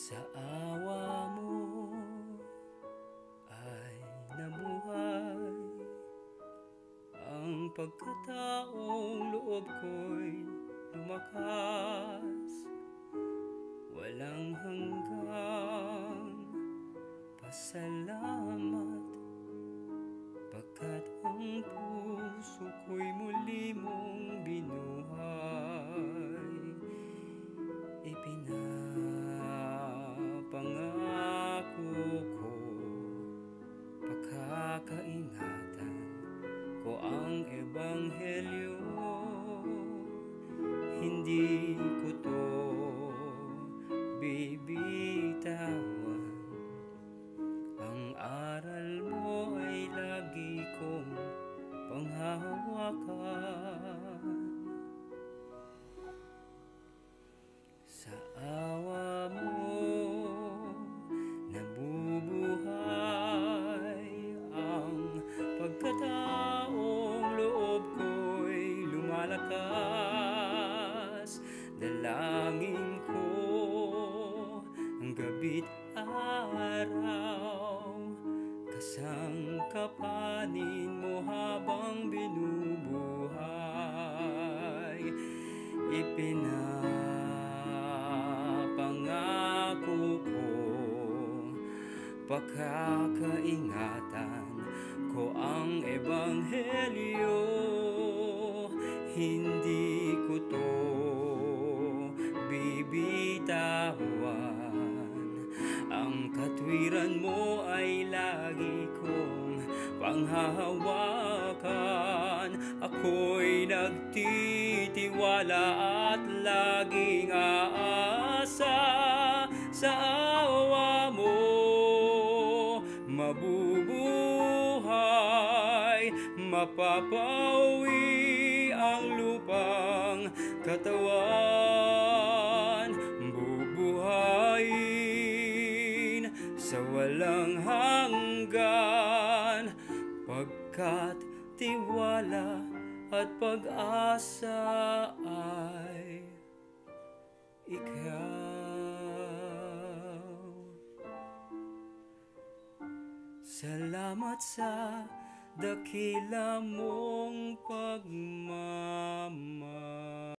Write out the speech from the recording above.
Sa awa mo ay nabuhay ang pagkataong loob ko'y lumakas. Walang hanggang pasalamat, pagkat ang puso ko'y muli mong binuhay. Ipinapangako ko, pagkakaingatan ko ang ebanghelyo. Hindi ko to bibitawan. Ang aral mo ay lagi kong panghahawakan. Sa awa mo nabubuhay ang pagkataong loob ko'y lumalakas. Dalangin ko ang gabi't araw, kasangkapanin mo habang binubuhay. Ipinapangako ko, pagkakaingatan ko ang ebanghelyo. Hindi ko to bibitawan. Ang katwiran mo ay lagi kong panghahawakan. Ako'y nagtitiwala at laging aasa sa awa mo. Mabubuhay, mapapawi ang lupang katawan. Bubuhayin sa walang hanggan, pagkat tiwala at pag-asa ay ikaw. Salamat sa dakila mong pagmamahal.